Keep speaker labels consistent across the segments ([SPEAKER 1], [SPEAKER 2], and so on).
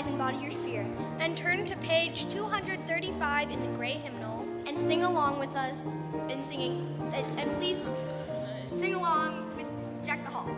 [SPEAKER 1] eyes and body your spirit.
[SPEAKER 2] And turn to page 235 in the gray hymnal.
[SPEAKER 1] And sing along with us in singing. And please sing along with Jack the Hall.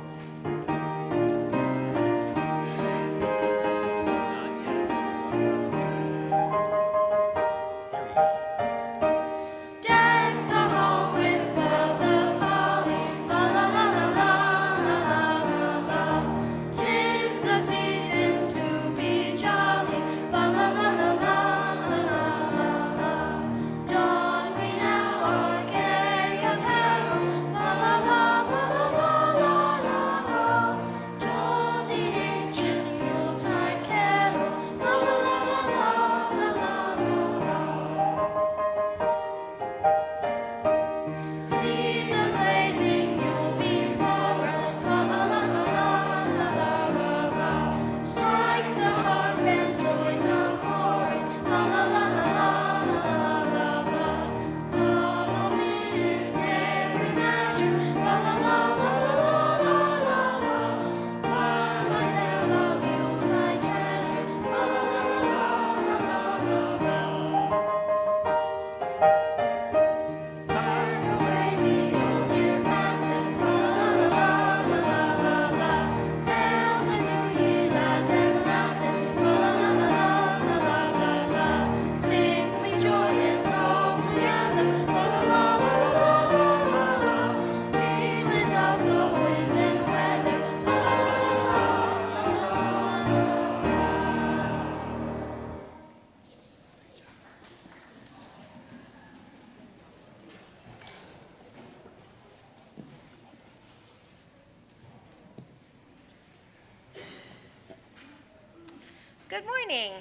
[SPEAKER 3] Good morning.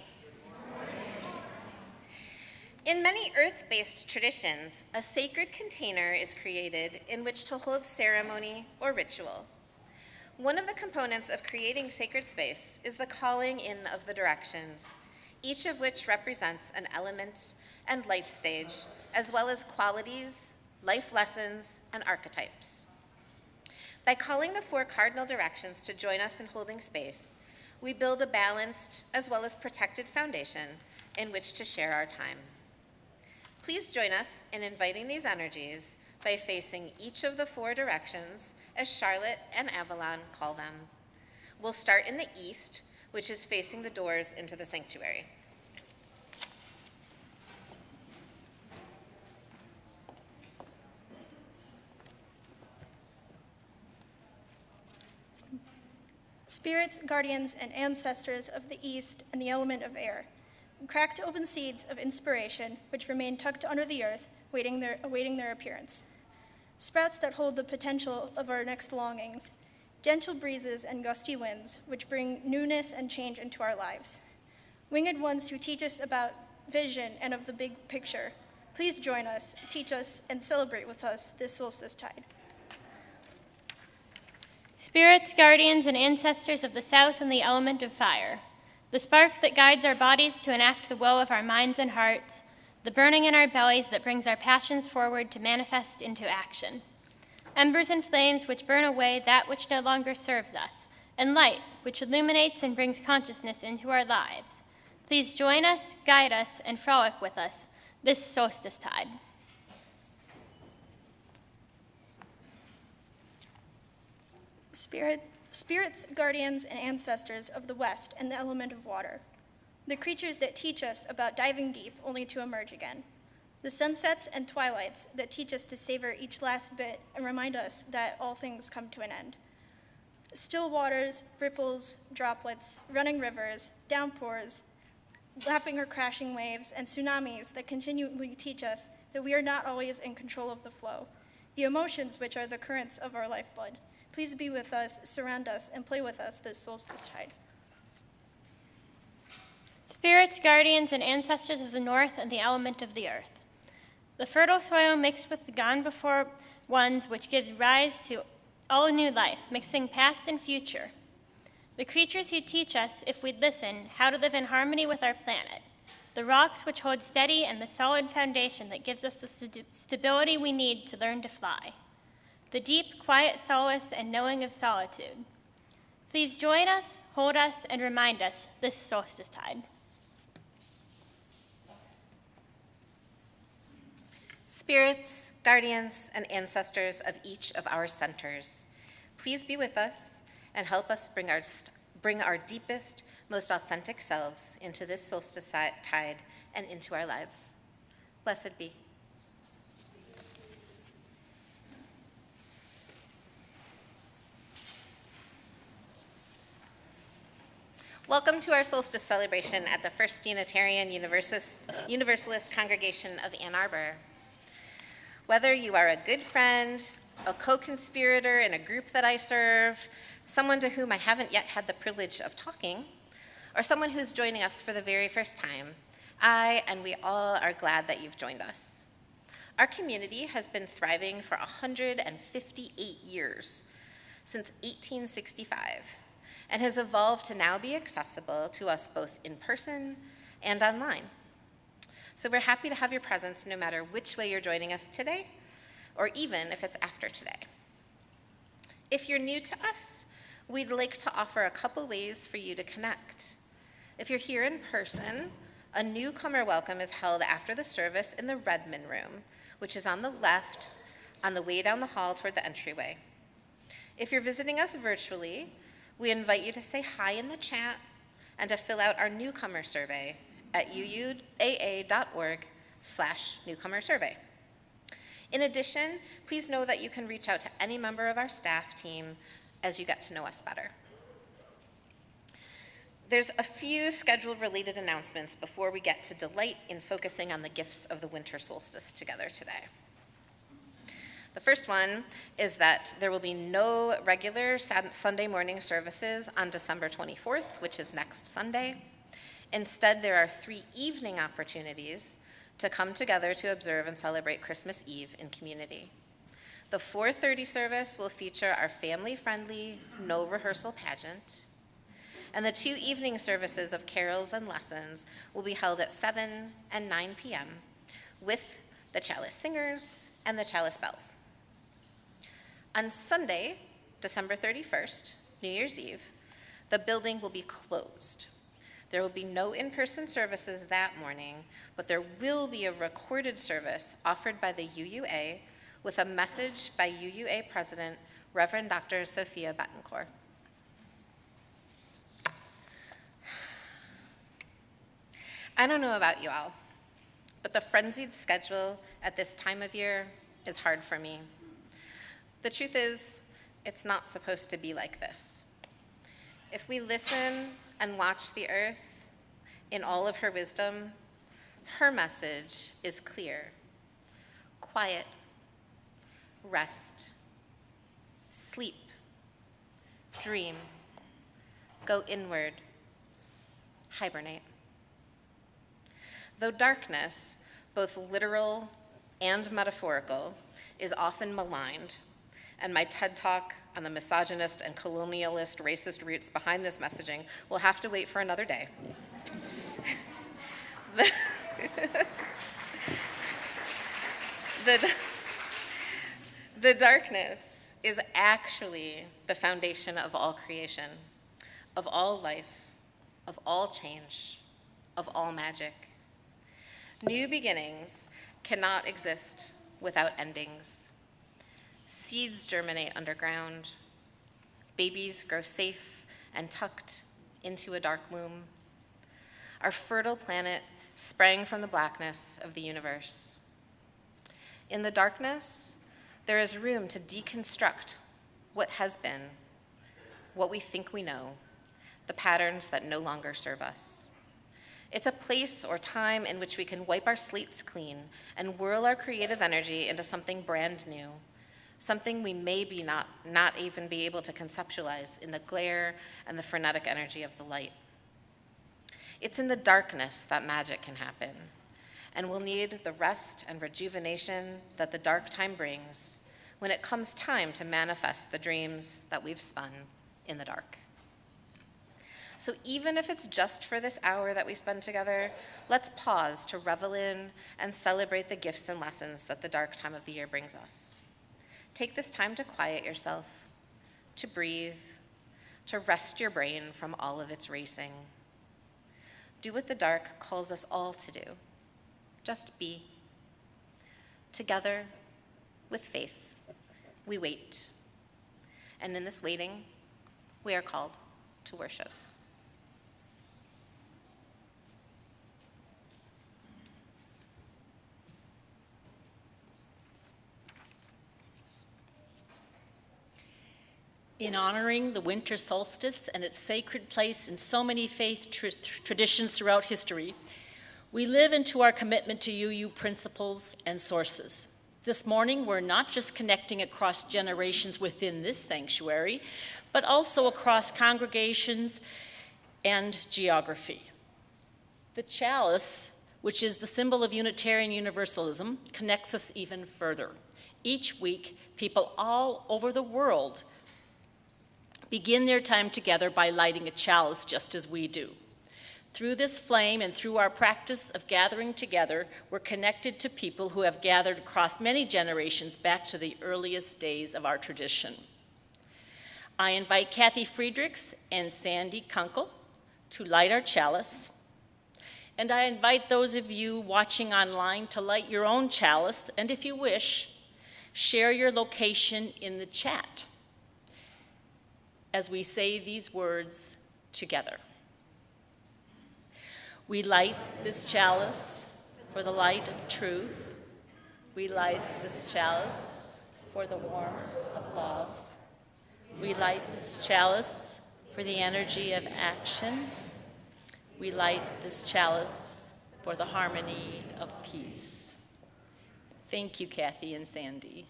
[SPEAKER 3] In many earth-based traditions, a sacred container is created in which to hold ceremony or ritual. One of the components of creating sacred space is the calling in of the directions, each of which represents an element and life stage, as well as qualities, life lessons, and archetypes. By calling the 4 cardinal directions to join us in holding space, we build a balanced as well as protected foundation in which to share our time. Please join us in inviting these energies by facing each of the 4 directions as Charlotte and Avalon call them. We'll start in the east, which is facing the doors into the sanctuary.
[SPEAKER 4] Spirits, guardians, and ancestors of the East and the element of air, cracked open seeds of inspiration which remain tucked under the earth, awaiting their appearance. Sprouts that hold the potential of our next longings, gentle breezes and gusty winds which bring newness and change into our lives. Winged ones who teach us about vision and of the big picture, please join us, teach us, and celebrate with us this solstice tide.
[SPEAKER 5] Spirits, guardians, and ancestors of the south and the element of fire, the spark that guides our bodies to enact the will of our minds and hearts, the burning in our bellies that brings our passions forward to manifest into action. Embers and flames which burn away that which no longer serves us, and light which illuminates and brings consciousness into our lives. Please join us, guide us, and frolic with us this solstice tide.
[SPEAKER 4] Spirits, guardians, and ancestors of the West and the element of water, the creatures that teach us about diving deep only to emerge again, the sunsets and twilights that teach us to savor each last bit and remind us that all things come to an end. Still waters, ripples, droplets, running rivers, downpours, lapping or crashing waves, and tsunamis that continually teach us that we are not always in control of the flow, the emotions which are the currents of our lifeblood. Please be with us, surround us, and play with us this solstice tide.
[SPEAKER 5] Spirits, guardians, and ancestors of the north and the element of the earth, the fertile soil mixed with the gone before ones which gives rise to all new life, mixing past and future. The creatures who teach us, if we'd listen, how to live in harmony with our planet, the rocks which hold steady and the solid foundation that gives us the stability we need to learn to fly. The deep, quiet solace and knowing of solitude. Please join us, hold us, and remind us this solstice tide.
[SPEAKER 3] Spirits, guardians, and ancestors of each of our centers, please be with us and help us bring our deepest, most authentic selves into this solstice tide and into our lives. Blessed be. Welcome to our solstice celebration at the First Unitarian Universalist Congregation of Ann Arbor. Whether you are a good friend, a co-conspirator in a group that I serve, someone to whom I haven't yet had the privilege of talking, or someone who's joining us for the very first time, I and we all are glad that you've joined us. Our community has been thriving for 158 years, since 1865, and has evolved to now be accessible to us both in person and online. So we're happy to have your presence no matter which way you're joining us today, or even if it's after today. If you're new to us, we'd like to offer a couple ways for you to connect. If you're here in person, a newcomer welcome is held after the service in the Redmond room, which is on the left on the way down the hall toward the entryway. If you're visiting us virtually, we invite you to say hi in the chat and to fill out our newcomer survey at UUAA.org/newcomer survey. In addition, please know that you can reach out to any member of our staff team as you get to know us better. There's a few scheduled related announcements before we get to delight in focusing on the gifts of the winter solstice together today. The first one is that there will be no regular Sunday morning services on December 24th, which is next Sunday. Instead, there are 3 evening opportunities to come together to observe and celebrate Christmas Eve in community. The 4:30 service will feature our family-friendly, no-rehearsal pageant, and the 2 evening services of carols and lessons will be held at 7 and 9 p.m. with the Chalice Singers and the Chalice Bells. On Sunday, December 31st, New Year's Eve, the building will be closed. There will be no in-person services that morning, but there will be a recorded service offered by the UUA with a message by UUA President, Reverend Dr. Sophia Betancourt. I don't know about you all, but the frenzied schedule at this time of year is hard for me. The truth is, it's not supposed to be like this. If we listen and watch the earth in all of her wisdom, her message is clear. Quiet, rest, sleep, dream, go inward, hibernate. Though darkness, both literal and metaphorical, is often maligned, and my TED Talk on the misogynist and colonialist racist roots behind this messaging will have to wait for another day. The darkness is actually the foundation of all creation, of all life, of all change, of all magic. New beginnings cannot exist without endings. Seeds germinate underground. Babies grow safe and tucked into a dark womb. Our fertile planet sprang from the blackness of the universe. In the darkness, there is room to deconstruct what has been, what we think we know, the patterns that no longer serve us. It's a place or time in which we can wipe our slates clean and whirl our creative energy into something brand new, something we may be not even be able to conceptualize in the glare and the frenetic energy of the light. It's in the darkness that magic can happen, and we'll need the rest and rejuvenation that the dark time brings when it comes time to manifest the dreams that we've spun in the dark. So even if it's just for this hour that we spend together, let's pause to revel in and celebrate the gifts and lessons that the dark time of the year brings us. Take this time to quiet yourself, to breathe, to rest your brain from all of its racing. Do what the dark calls us all to do. Just be. Together, with faith, we wait. And in this waiting, we are called to worship.
[SPEAKER 6] In honoring the winter solstice and its sacred place in so many faith traditions throughout history, we live into our commitment to UU principles and sources. This morning, we're not just connecting across generations within this sanctuary, but also across congregations and geography. The chalice, which is the symbol of Unitarian Universalism, connects us even further. Each week, people all over the world begin their time together by lighting a chalice just as we do. Through this flame and through our practice of gathering together, we're connected to people who have gathered across many generations back to the earliest days of our tradition. I invite Kathy Friedrichs and Sandy Kunkel to light our chalice, and I invite those of you watching online to light your own chalice, and if you wish, share your location in the chat as we say these words together. We light this chalice for the light of truth. We light this chalice for the warmth of love. We light this chalice for the energy of action. We light this chalice for the harmony of peace. Thank you, Kathy and Sandy.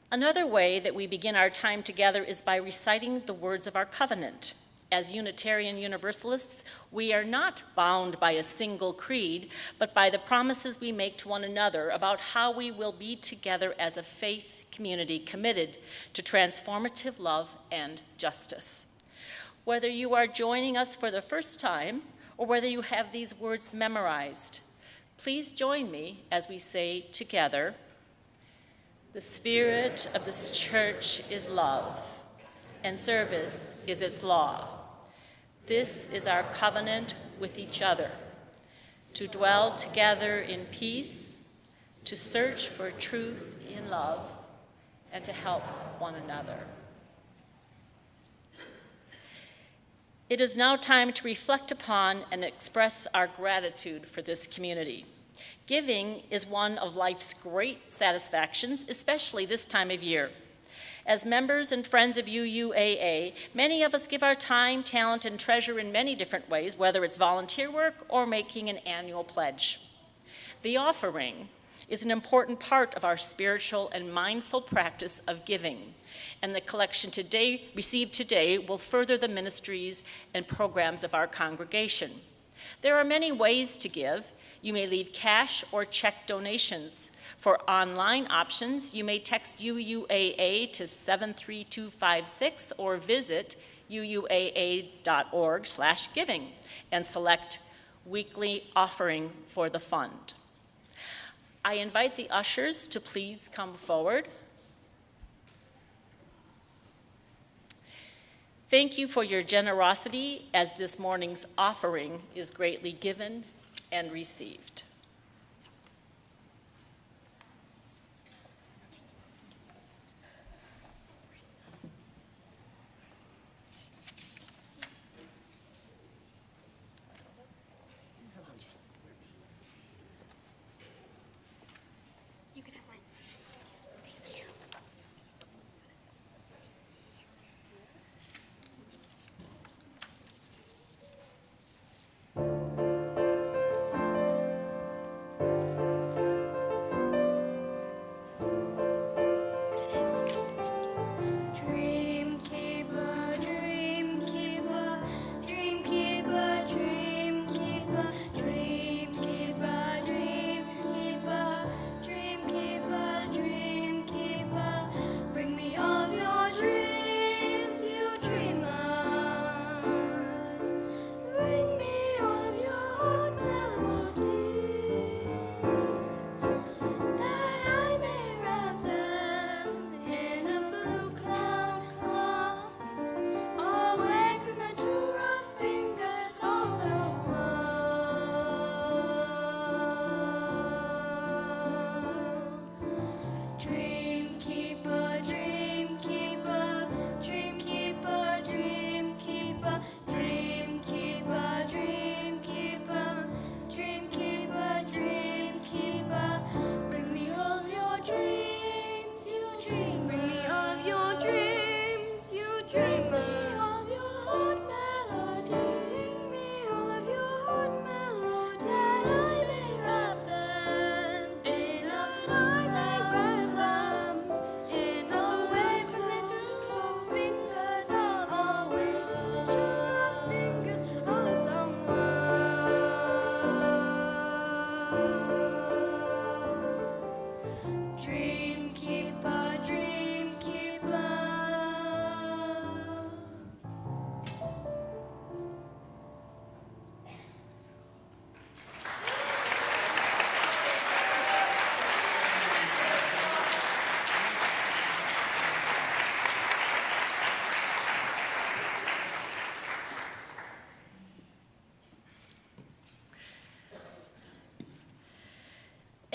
[SPEAKER 6] Another way that we begin our time together is by reciting the words of our covenant. As Unitarian Universalists, we are not bound by a single creed, but by the promises we make to one another about how we will be together as a faith community committed to transformative love and justice. Whether you are joining us for the first time or whether you have these words memorized, please join me as we say together, "The spirit of this church is love, and service is its law. This is our covenant with each other, to dwell together in peace, to search for truth in love, and to help one another." It is now time to reflect upon and express our gratitude for this community. Giving is one of life's great satisfactions, especially this time of year. As members and friends of UUAA, many of us give our time, talent, and treasure in many different ways, whether it's volunteer work or making an annual pledge. The offering is an important part of our spiritual and mindful practice of giving, and the collection received today will further the ministries and programs of our congregation. There are many ways to give. You may leave cash or check donations. For online options, you may text UUAA to 73256 or visit uuaa.org/giving and select weekly offering for the fund. I invite the ushers to please come forward. Thank you for your generosity as this morning's offering is greatly given and received.
[SPEAKER 1] You can have mine. Thank you.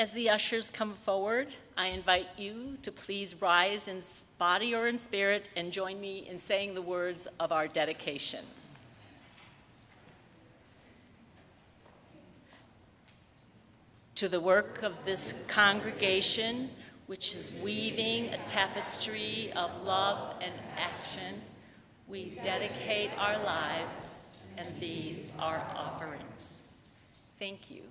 [SPEAKER 6] As the ushers come forward, I invite you to please rise in body or in spirit and join me in saying the words of our dedication. To the work of this congregation, which is weaving a tapestry of love and action, we dedicate our lives, and these are offerings. Thank you.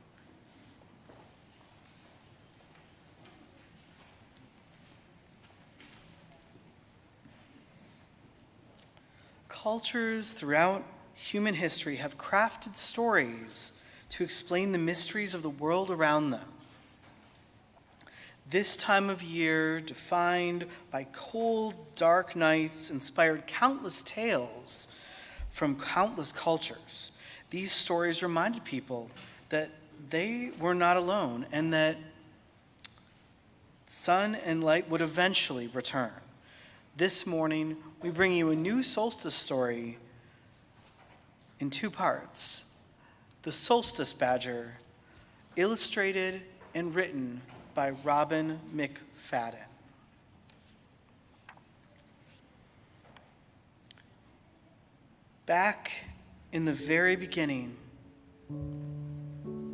[SPEAKER 7] Cultures throughout human history have crafted stories to explain the mysteries of the world around them. This time of year, defined by cold, dark nights, inspired countless tales from countless cultures. These stories reminded people that they were not alone and that sun and light would eventually return. This morning, we bring you a new solstice story in two parts. The Solstice Badger, illustrated and written by Robin McFadden. Back in the very beginning,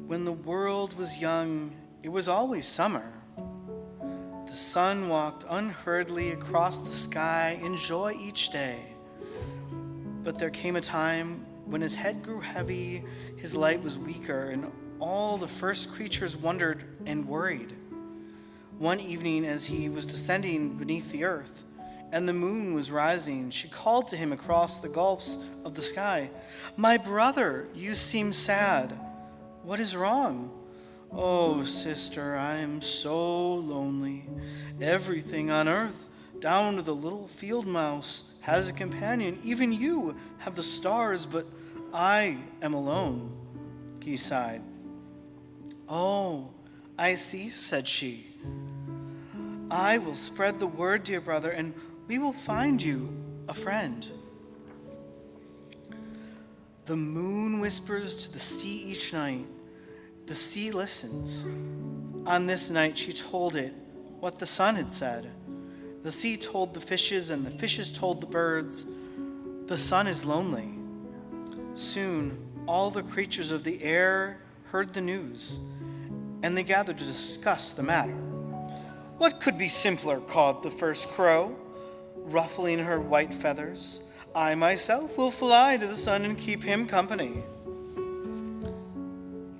[SPEAKER 7] when the world was young, it was always summer. The sun walked unhurriedly across the sky in joy each day. But there came a time when his head grew heavy, his light was weaker, and all the first creatures wondered and worried. One evening, as he was descending beneath the earth, and the moon was rising, she called to him across the gulfs of the sky, "My brother, you seem sad. What is wrong?" "Oh, sister, I am so lonely. Everything on earth, down to the little field mouse, has a companion. Even you have the stars, but I am alone," he sighed. "Oh, I see," said she. "I will spread the word, dear brother, and we will find you a friend." The moon whispers to the sea each night. The sea listens. On this night, she told it what the sun had said. The sea told the fishes, and the fishes told the birds, "The sun is lonely." Soon, all the creatures of the air heard the news, and they gathered to discuss the matter. "What could be simpler?" called the first crow, ruffling her white feathers. "I myself will fly to the sun and keep him company."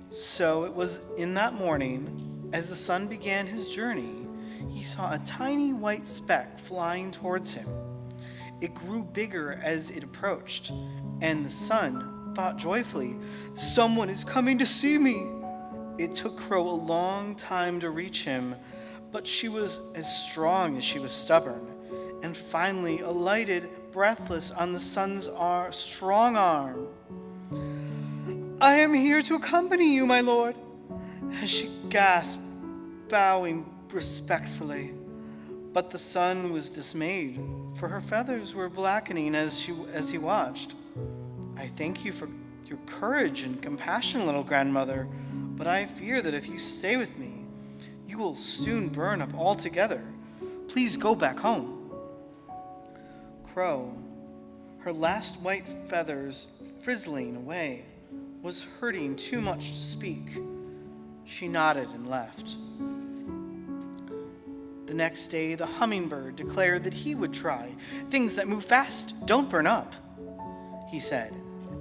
[SPEAKER 7] So it was in that morning, as the sun began his journey, he saw a tiny white speck flying towards him. It grew bigger as it approached, and the sun thought joyfully, "Someone is coming to see me." It took Crow a long time to reach him, but she was as strong as she was stubborn, and finally alighted breathless on the sun's strong arm. "I am here to accompany you, my lord," as she gasped, bowing respectfully. But the sun was dismayed, for her feathers were blackening as he watched. "I thank you for your courage and compassion, little grandmother, but I fear that if you stay with me, you will soon burn up altogether. Please go back home." Crow, her last white feathers frizzling away, was hurting too much to speak. She nodded and left. The next day, the hummingbird declared that he would try. "Things that move fast don't burn up," he said,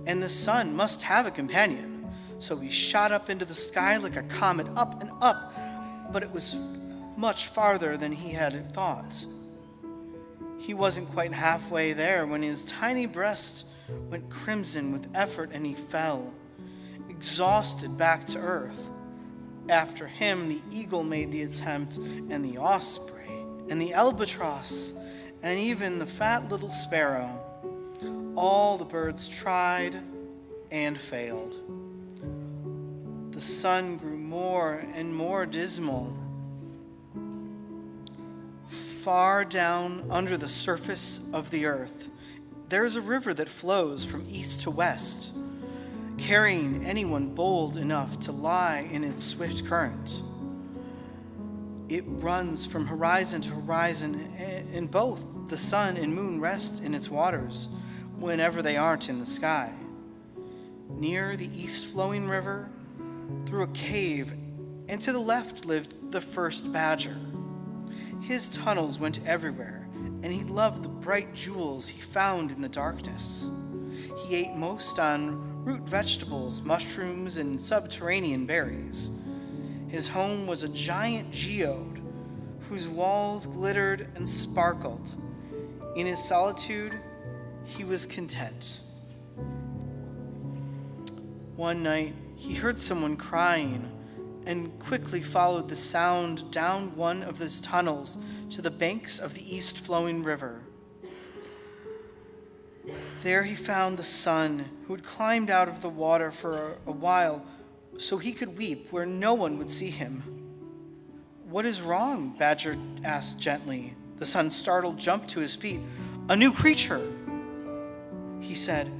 [SPEAKER 7] "and the sun must have a companion." So he shot up into the sky like a comet, up and up, but it was much farther than he had thought. He wasn't quite halfway there when his tiny breast went crimson with effort and he fell, exhausted, back to earth. After him, the eagle made the attempt, and the osprey, and the albatross, and even the fat little sparrow. All the birds tried and failed. The sun grew more and more dismal. Far down under the surface of the earth, there is a river that flows from east to west, carrying anyone bold enough to lie in its swift current. It runs from horizon to horizon, and both the sun and moon rest in its waters whenever they aren't in the sky. Near the east-flowing river, through a cave, and to the left lived the first badger. His tunnels went everywhere, and he loved the bright jewels he found in the darkness. He ate most on root vegetables, mushrooms, and subterranean berries. His home was a giant geode whose walls glittered and sparkled. In his solitude, he was content. One night, he heard someone crying and quickly followed the sound down one of his tunnels to the banks of the east-flowing river. There he found the sun, who had climbed out of the water for a while so he could weep where no one would see him. "What is wrong?" Badger asked gently. The sun, startled, jumped to his feet. "A new creature!" He said,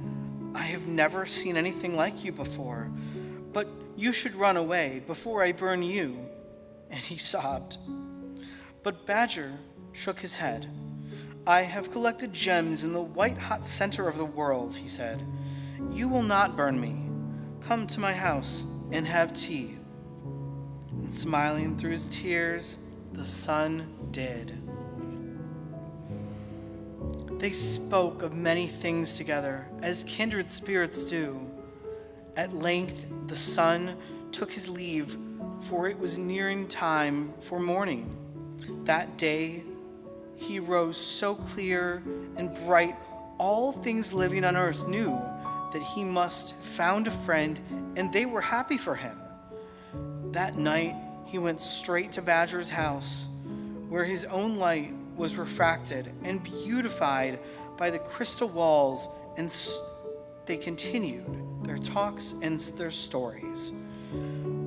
[SPEAKER 7] "I have never seen anything like you before, but you should run away before I burn you." And he sobbed. But Badger shook his head. "I have collected gems in the white-hot center of the world," he said. "You will not burn me. Come to my house and have tea." And smiling through his tears, the sun did. They spoke of many things together, as kindred spirits do. At length, the sun took his leave, for it was nearing time for morning. That day, he rose so clear and bright, all things living on earth knew that he must found a friend, and they were happy for him. That night, he went straight to Badger's house, where his own light was refracted and beautified by the crystal walls, and they continued their talks and their stories.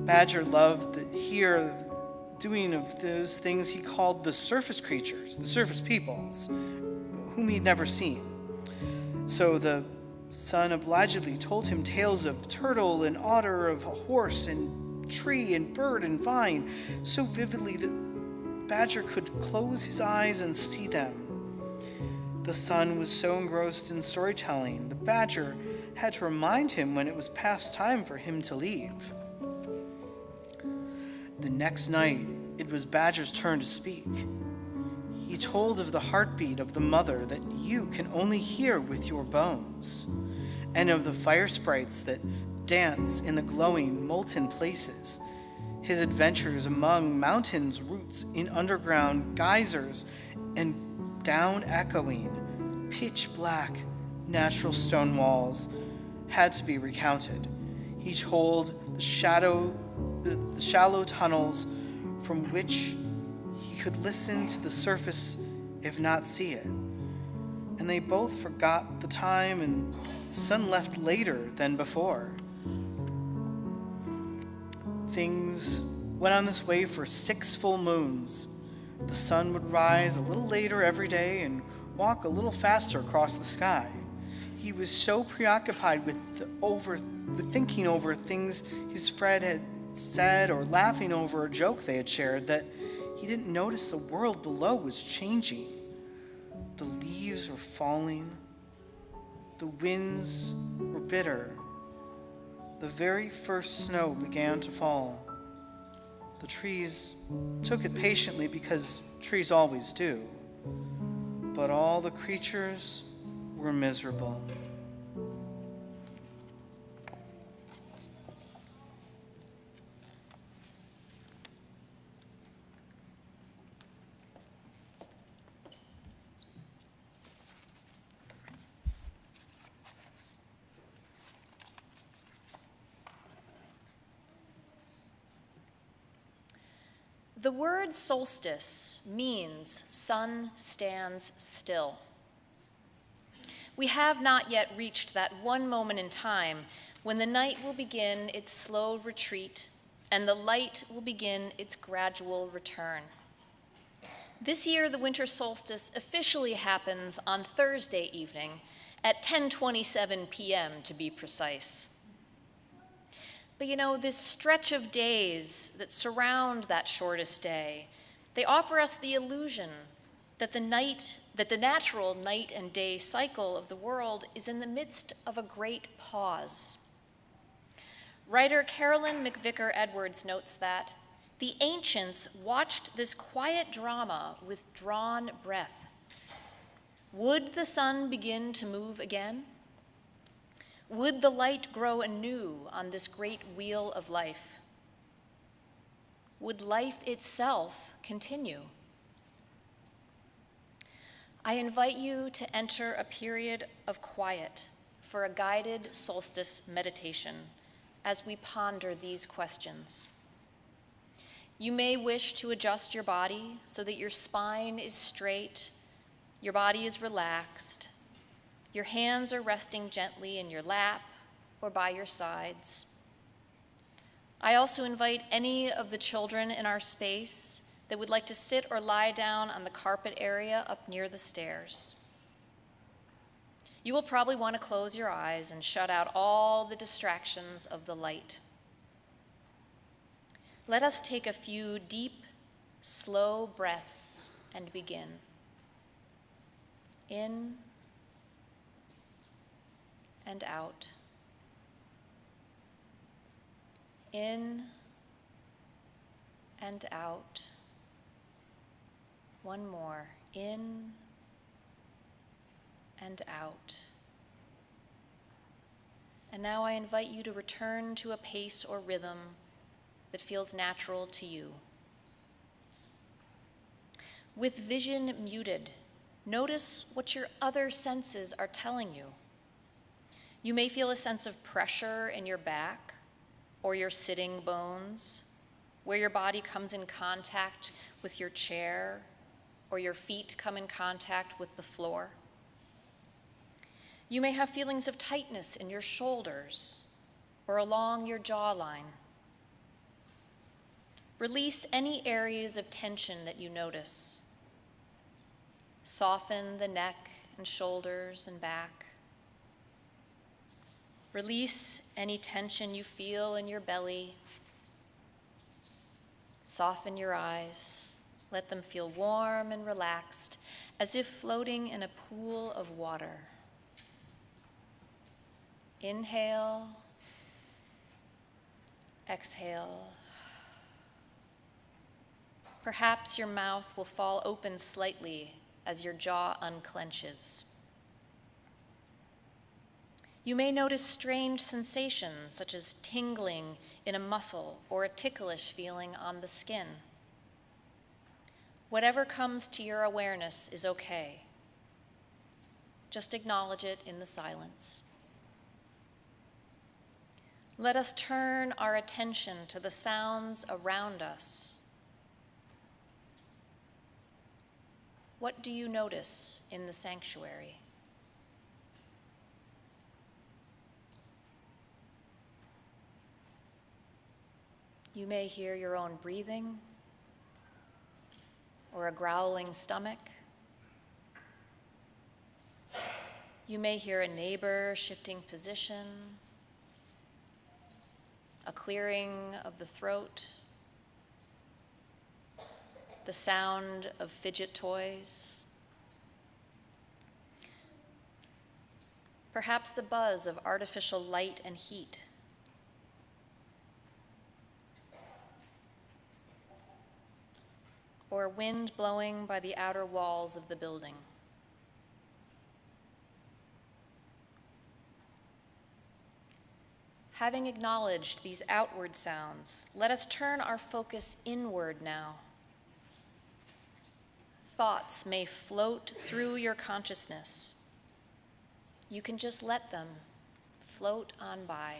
[SPEAKER 7] Badger loved to hear doing of those things he called the surface creatures, the surface peoples, whom he'd never seen. So the sun obligedly told him tales of turtle and otter, of a horse and tree and bird and vine, so vividly that Badger could close his eyes and see them. The sun was so engrossed in storytelling, the Badger had to remind him when it was past time for him to leave. The next night, it was Badger's turn to speak. He told of the heartbeat of the mother that you can only hear with your bones, and of the fire sprites that dance in the glowing, molten places, his adventures among mountains' roots, in underground geysers, and down echoing, pitch-black, natural stone walls had to be recounted. He told the shallow tunnels from which he could listen to the surface if not see it. And they both forgot the time, and the sun left later than before. Things went on this way for 6 full moons. The sun would rise a little later every day and walk a little faster across the sky. He was so preoccupied with thinking over things his friend had said or laughing over a joke they had shared that he didn't notice the world below was changing. The leaves were falling. The winds were bitter. The very first snow began to fall. The trees took it patiently because trees always do. But all the creatures were miserable.
[SPEAKER 8] The word solstice means sun stands still. We have not yet reached that one moment in time when the night will begin its slow retreat and the light will begin its gradual return. This year, the winter solstice officially happens on Thursday evening at 10:27 p.m. to be precise. But you know, this stretch of days that surround that shortest day They offer us the illusion that the natural night and day cycle of the world is in the midst of a great pause. Writer Carolyn McVicker Edwards notes that the ancients watched this quiet drama with drawn breath. Would the sun begin to move again? Would the light grow anew on this great wheel of life? Would life itself continue? I invite you to enter a period of quiet for a guided solstice meditation as we ponder these questions. You may wish to adjust your body so that your spine is straight, your body is relaxed, your hands are resting gently in your lap or by your sides. I also invite any of the children in our space that would like to sit or lie down on the carpet area up near the stairs. You will probably want to close your eyes and shut out all the distractions of the light. Let us take a few deep, slow breaths and begin. In and out. In and out. One more. In and out. And now I invite you to return to a pace or rhythm that feels natural to you. With vision muted, notice what your other senses are telling you. You may feel a sense of pressure in your back or your sitting bones, where your body comes in contact with your chair or your feet come in contact with the floor. You may have feelings of tightness in your shoulders or along your jawline. Release any areas of tension that you notice. Soften the neck and shoulders and back. Release any tension you feel in your belly. Soften your eyes. Let them feel warm and relaxed, as if floating in a pool of water. Inhale. Exhale. Perhaps your mouth will fall open slightly as your jaw unclenches. You may notice strange sensations such as tingling in a muscle or a ticklish feeling on the skin. Whatever comes to your awareness is okay. Just acknowledge it in the silence. Let us turn our attention to the sounds around us. What do you notice in the sanctuary? You may hear your own breathing or a growling stomach. You may hear a neighbor shifting position, a clearing of the throat, the sound of fidget toys, perhaps the buzz of artificial light and heat. Or wind blowing by the outer walls of the building. Having acknowledged these outward sounds, let us turn our focus inward now. Thoughts may float through your consciousness. You can just let them float on by.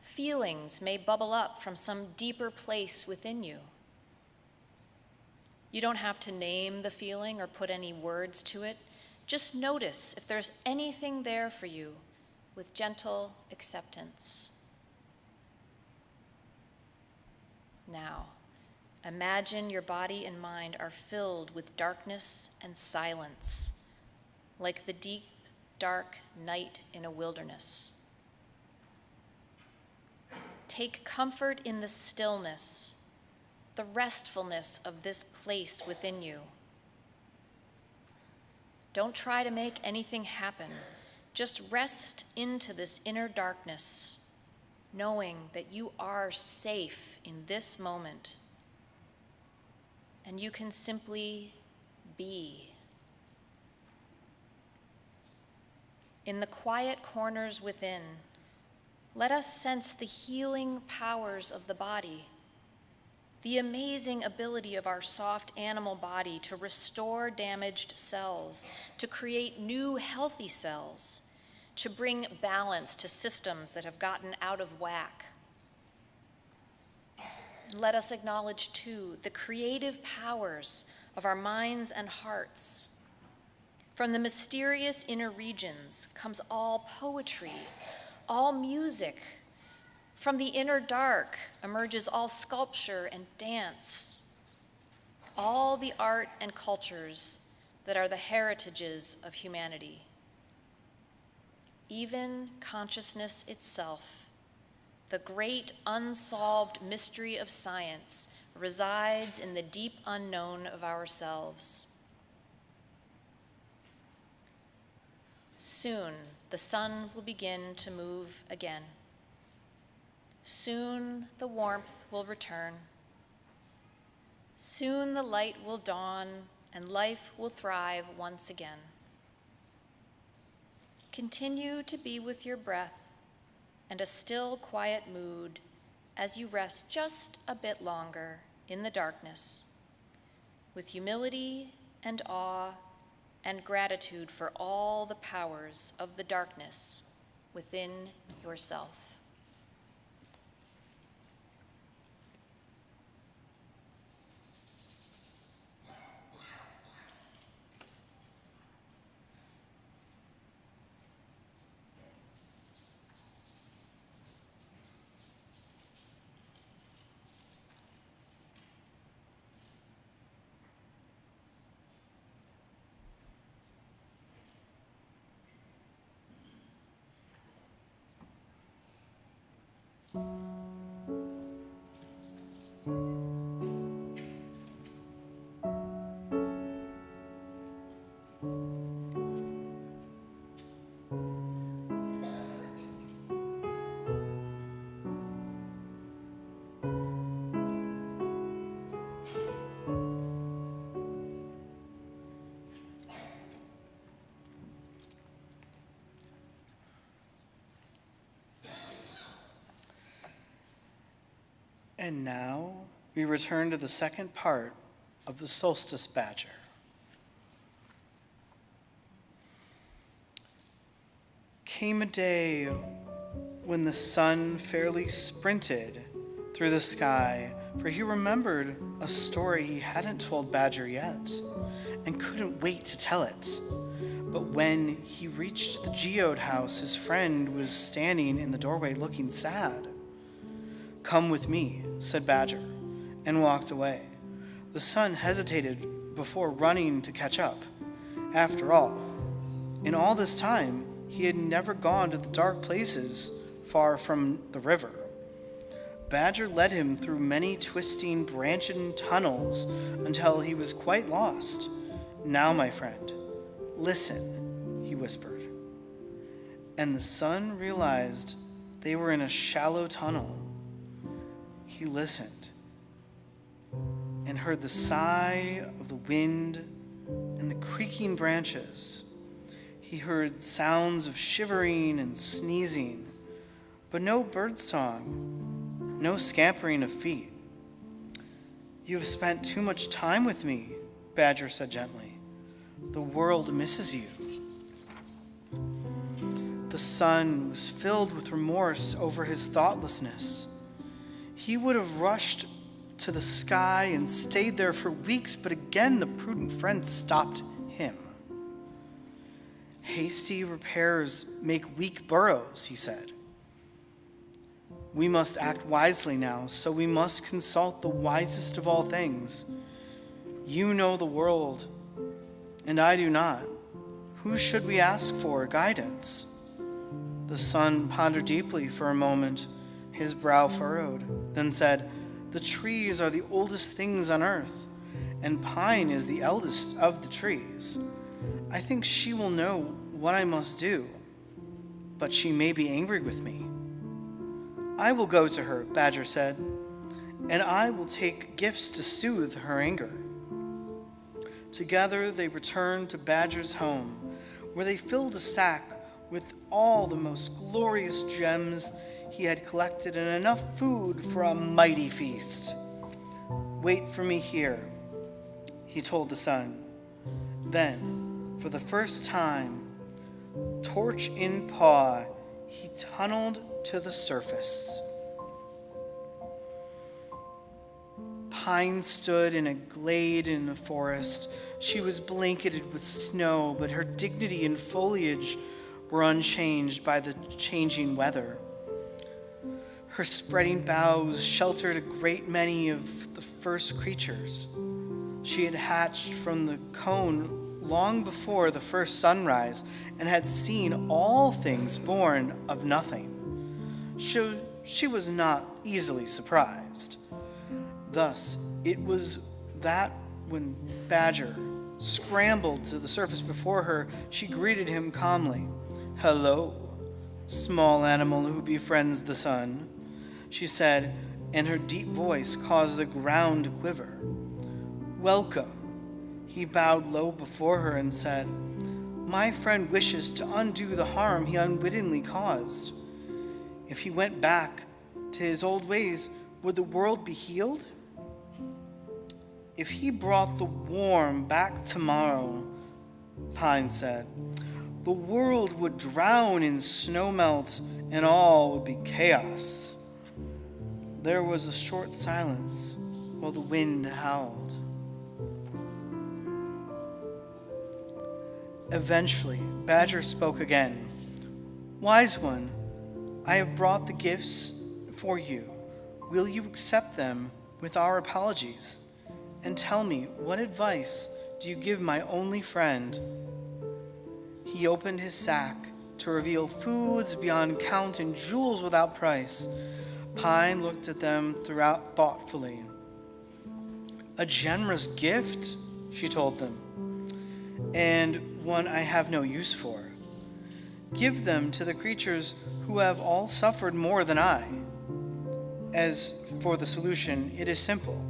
[SPEAKER 8] Feelings may bubble up from some deeper place within you. You don't have to name the feeling or put any words to it. Just notice if there's anything there for you with gentle acceptance. Now, imagine your body and mind are filled with darkness and silence, like the deep, dark night in a wilderness. take comfort in the stillness, the restfulness of this place within you. Don't try to make anything happen. Just rest into this inner darkness, knowing that you are safe in this moment, and you can simply be. In the quiet corners within, let us sense the healing powers of the body, the amazing ability of our soft animal body to restore damaged cells, to create new healthy cells, to bring balance to systems that have gotten out of whack. Let us acknowledge, too, the creative powers of our minds and hearts. From the mysterious inner regions comes all poetry, all music. From the inner dark emerges all sculpture and dance, all the art and cultures that are the heritages of humanity. Even consciousness itself, the great unsolved mystery of science, resides in the deep unknown of ourselves. Soon, the sun will begin to move again. Soon, the warmth will return. Soon, the light will dawn, and life will thrive once again. Continue to be with your breath and a still, quiet mood as you rest just a bit longer in the darkness, with humility and awe and gratitude for all the powers of the darkness within yourself.
[SPEAKER 7] And now we return to the second part of the Solstice Badger. Came a day when the sun fairly sprinted through the sky, for he remembered a story he hadn't told Badger yet and couldn't wait to tell it. But when he reached the geode house, his friend was standing in the doorway looking sad. "Come with me," said Badger, and walked away. The sun hesitated before running to catch up. After all, in all this time, he had never gone to the dark places far from the river. Badger led him through many twisting, branching tunnels until he was quite lost. "Now, my friend, listen," he whispered. And the sun realized they were in a shallow tunnel. He listened and heard the sigh of the wind and the creaking branches. He heard sounds of shivering and sneezing, but no birdsong, no scampering of feet. "You have spent too much time with me," Badger said gently. "The world misses you." The sun was filled with remorse over his thoughtlessness. He would have rushed to the sky and stayed there for weeks, but again the prudent friend stopped him. "Hasty repairs make weak burrows," he said. "We must act wisely now, so we must consult the wisest of all things. You know the world, and I do not. Who should we ask for guidance?" The sun pondered deeply for a moment, his brow furrowed, then said, "The trees are the oldest things on earth, and pine is the eldest of the trees. I think she will know what I must do, but she may be angry with me." "I will go to her," Badger said, "and I will take gifts to soothe her anger." Together they returned to Badger's home, where they filled a sack with all the most glorious gems he had collected and enough food for a mighty feast. "Wait for me here," he told the sun. Then, for the first time, torch in paw, he tunneled to the surface. Pine stood in a glade in the forest. She was blanketed with snow, but her dignity and foliage were unchanged by the changing weather. Her spreading boughs sheltered a great many of the first creatures. She had hatched from the cone long before the first sunrise and had seen all things born of nothing. She was not easily surprised. Thus, it was that when Badger scrambled to the surface before her, she greeted him calmly. "Hello, small animal who befriends the sun," she said, and her deep voice caused the ground to quiver. "Welcome." He bowed low before her and said, "My friend wishes to undo the harm he unwittingly caused. If he went back to his old ways, would the world be healed? If he brought the worm back tomorrow," Pine said, "the world would drown in snowmelt and all would be chaos." There was a short silence while the wind howled. Eventually, Badger spoke again. "Wise one, I have brought the gifts for you. Will you accept them with our apologies? And tell me, what advice do you give my only friend?" He opened his sack to reveal foods beyond count and jewels without price. Pine looked at them throughout thoughtfully. "A generous gift," she told them, "and one I have no use for. Give them to the creatures who have all suffered more than I. As for the solution, it is simple.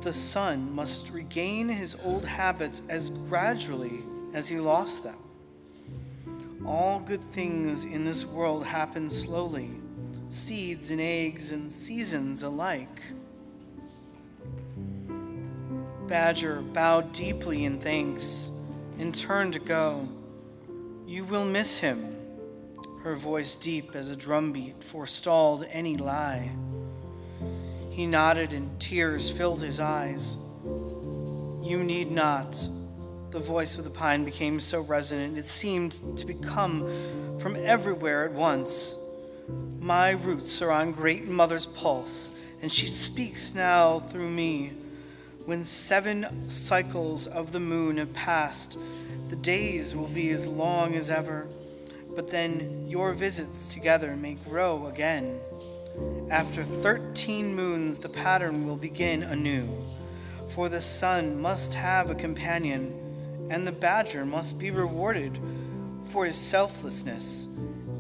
[SPEAKER 7] The sun must regain his old habits as gradually as he lost them. All good things in this world happen slowly, seeds and eggs and seasons alike." Badger bowed deeply in thanks and turned to go. "You will miss him." Her voice deep as a drumbeat forestalled any lie. He nodded and tears filled his eyes. "You need not." The voice of the pine became so resonant it seemed to come from everywhere at once. "My roots are on Great Mother's pulse, and she speaks now through me. When 7 cycles of the moon have passed, the days will be as long as ever, but then your visits together may grow again. After 13 moons, the pattern will begin anew, for the sun must have a companion, and the badger must be rewarded for his selflessness,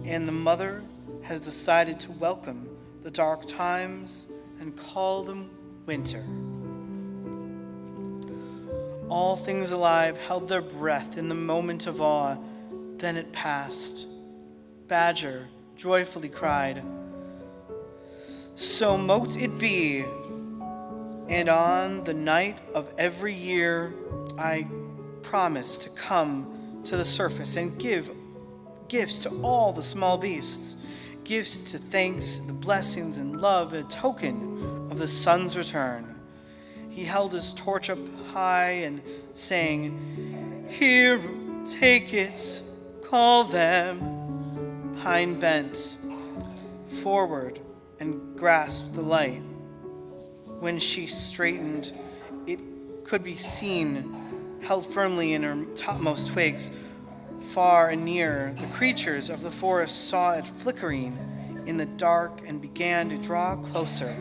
[SPEAKER 7] and the mother has decided to welcome the dark times and call them winter." All things alive held their breath in the moment of awe, then it passed. Badger joyfully cried, "So mote it be, and on the night of every year I promise to come to the surface and give gifts to all the small beasts, gifts to thanks, the blessings and love, a token of the sun's return." He held his torch up high and sang, "Here, take it, call them." Pine bent forward and grasped the light. When she straightened, it could be seen, held firmly in her topmost twigs. Far and near, the creatures of the forest saw it flickering in the dark and began to draw closer.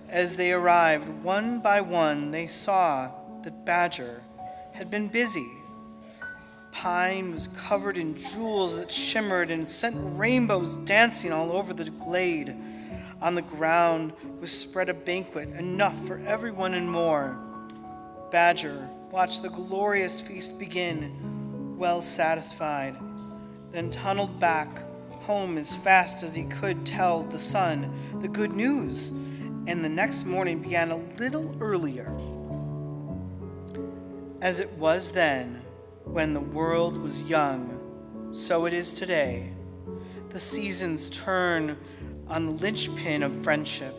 [SPEAKER 7] As they arrived, one by one, they saw that Badger had been busy. Pine was covered in jewels that shimmered and sent rainbows dancing all over the glade. On the ground was spread a banquet, enough for everyone and more. Badger watched the glorious feast begin, well satisfied, then tunneled back home as fast as he could tell the sun the good news, and the next morning began a little earlier. As it was then, when the world was young, so it is today. The seasons turn on the linchpin of friendship.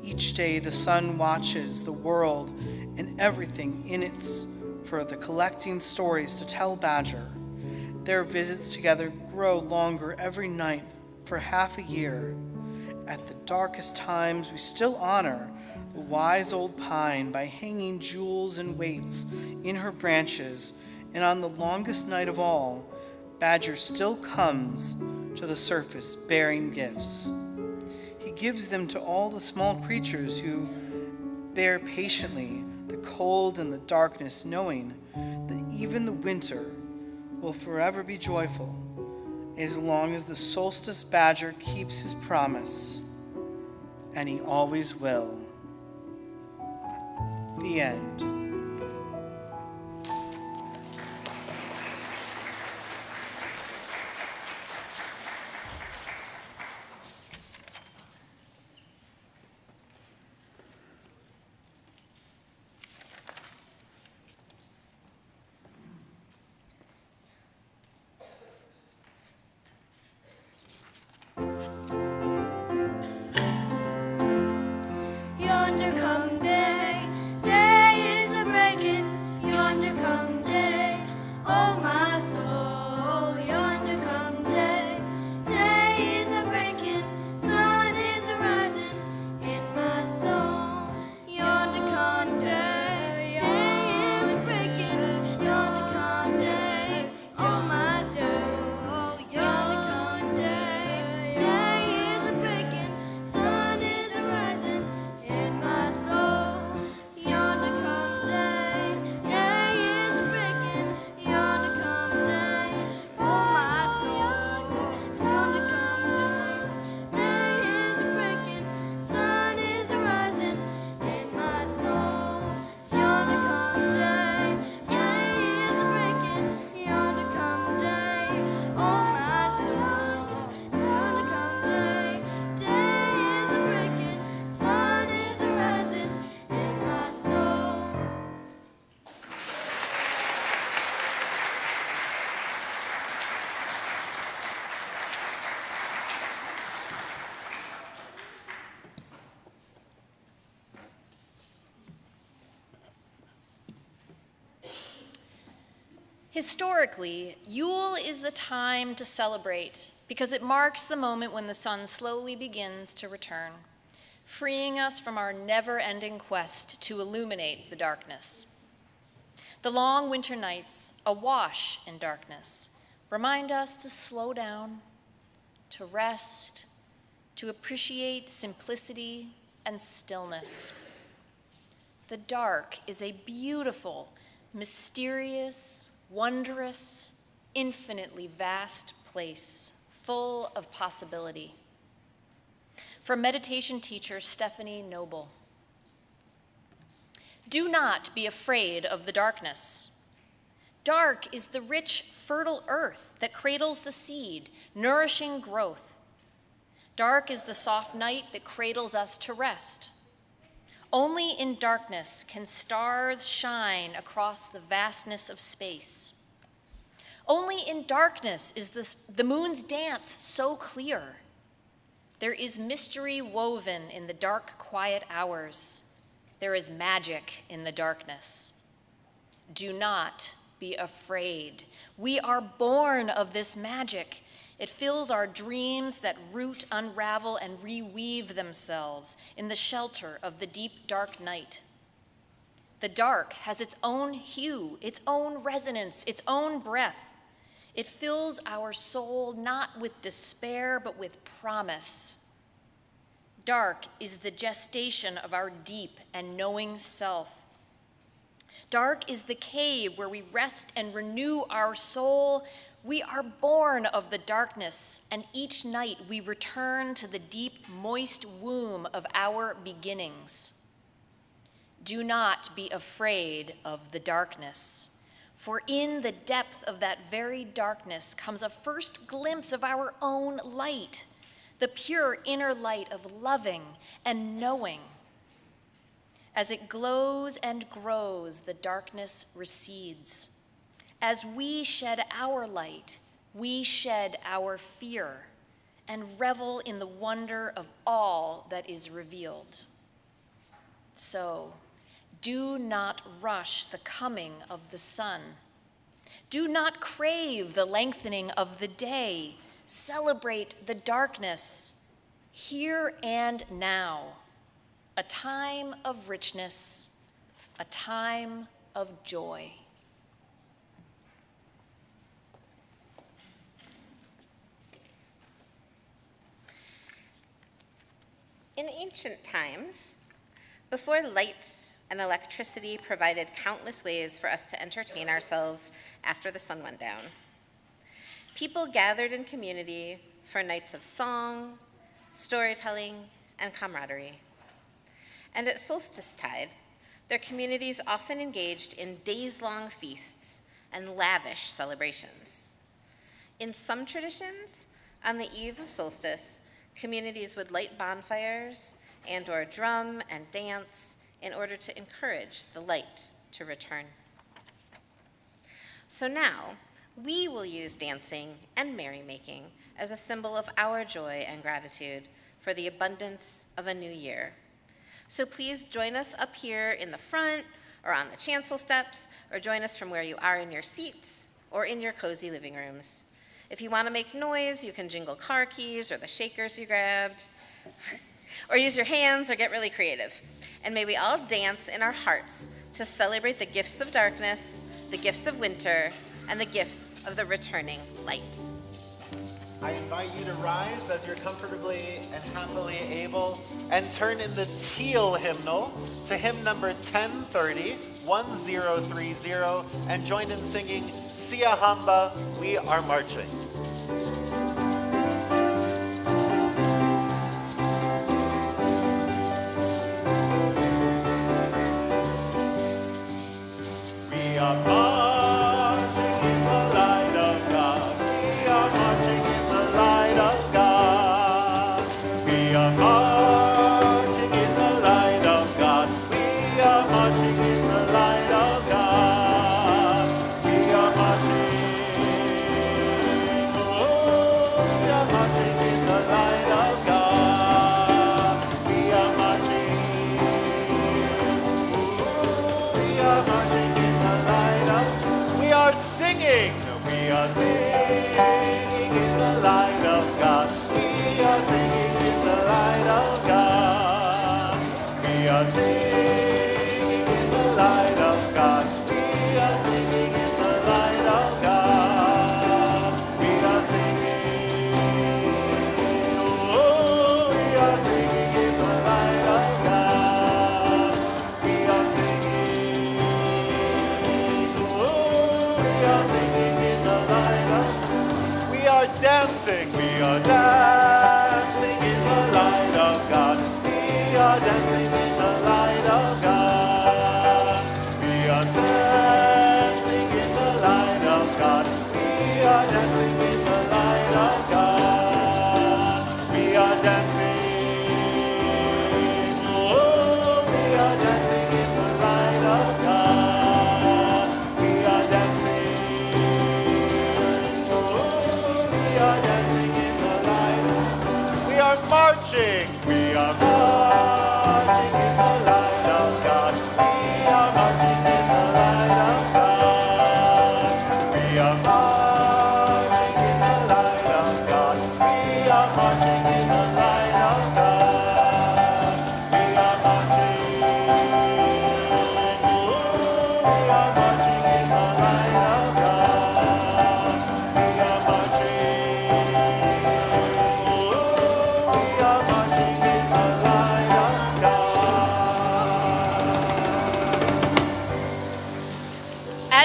[SPEAKER 7] Each day the sun watches the world and everything in it for the collecting stories to tell Badger. Their visits together grow longer every night for half a year. At the darkest times, we still honor the wise old pine by hanging jewels and weights in her branches, and on the longest night of all, Badger still comes to the surface bearing gifts. He gives them to all the small creatures who bear patiently the cold and the darkness, knowing that even the winter will forever be joyful as long as the Solstice Badger keeps his promise, and he always will. The end.
[SPEAKER 1] Yonder come day, day is a breaking. Yonder come day, oh my soul. Yonder come day, day is a breaking. Sun is a rising in my soul. Yonder come day, day is a breaking. Yonder come day, oh my soul. Yonder come day, day is a breaking. Sun is a rising in my soul. Yonder come day, day is a breaking. Yonder come day, oh my soul. Yonder come day, day is a breaking. Sun is a rising in my soul. Yonder come day, day is a breaking. Yonder come day, oh my soul. Yonder come day, day is a breaking. Sun is a rising in my soul.
[SPEAKER 8] Historically, Yule is a time to celebrate because it marks the moment when the sun slowly begins to return, freeing us from our never-ending quest to illuminate the darkness. The long winter nights, awash in darkness, remind us to slow down, to rest, to appreciate simplicity and stillness. The dark is a beautiful, mysterious, wondrous, infinitely vast place, full of possibility. From meditation teacher Stephanie Noble. Do not be afraid of the darkness. Dark is the rich, fertile earth that cradles the seed, nourishing growth. Dark is the soft night that cradles us to rest. Only in darkness can stars shine across the vastness of space. Only in darkness is the moon's dance so clear. There is mystery woven in the dark, quiet hours. There is magic in the darkness. Do not be afraid. We are born of this magic. It fills our dreams that root, unravel, and reweave themselves in the shelter of the deep, dark night. The dark has its own hue, its own resonance, its own breath. It fills our soul not with despair, but with promise. Dark is the gestation of our deep and knowing self. Dark is the cave where we rest and renew our soul. We are born of the darkness, and each night we return to the deep, moist womb of our beginnings. Do not be afraid of the darkness, for in the depth of that very darkness comes a first glimpse of our own light, the pure inner light of loving and knowing. As it glows and grows, the darkness recedes. As we shed our light, we shed our fear and revel in the wonder of all that is revealed. So, do not rush the coming of the sun. Do not crave the lengthening of the day. Celebrate the darkness, here and now, a time of richness, a time of joy.
[SPEAKER 3] In ancient times, before light and electricity provided countless ways for us to entertain ourselves after the sun went down, people gathered in community for nights of song, storytelling, and camaraderie. And at solstice tide, their communities often engaged in days-long feasts and lavish celebrations. In some traditions, on the eve of solstice, communities would light bonfires and/or drum and dance in order to encourage the light to return. So now, we will use dancing and merrymaking as a symbol of our joy and gratitude for the abundance of a new year. So please join us up here in the front or on the chancel steps, or join us from where you are in your seats or in your cozy living rooms. If you want to make noise, you can jingle car keys or the shakers you grabbed, or use your hands or get really creative. And may we all dance in our hearts to celebrate the gifts of darkness, the gifts of winter, and the gifts of the returning light.
[SPEAKER 9] I invite you to rise as you're comfortably and happily able and turn in the teal hymnal to hymn number 1030, 1030, and join in singing Siyahamba, We Are Marching. We are marching in the light of God. We are marching in the light of God. We are marching in the light of God. We are marching in the light of God. We are marching. Oh, we are marching in the light of God. We are marching. Oh, we are marching in the light of. We are singing. We are singing in the light of God. We are singing in the light of God. We are singing in the light of God. We are singing in the light of God. We are singing. Oh, we are singing in the light of God. We are singing. Oh, we are singing in the light of. We are dancing. We are dancing in the light of God. We are dancing in the light of God. We are dancing in the light of God. We are dancing in the light of God. We are dancing. Oh, we are dancing in the light of God. We are dancing. Oh, we are dancing in the light of. We are marching. We are marching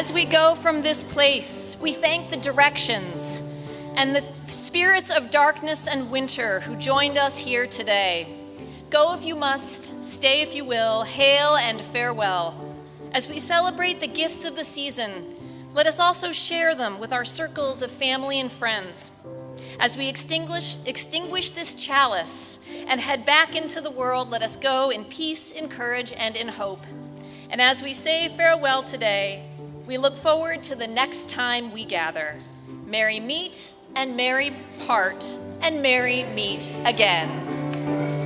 [SPEAKER 8] As we go from this place, we thank the directions and the spirits of darkness and winter who joined us here today. Go if you must, stay if you will, hail and farewell. As we celebrate the gifts of the season, let us also share them with our circles of family and friends. As we extinguish this chalice and head back into the world, let us go in peace, in courage, and in hope. And as we say farewell today, we look forward to the next time we gather. Merry meet and merry part and merry meet again.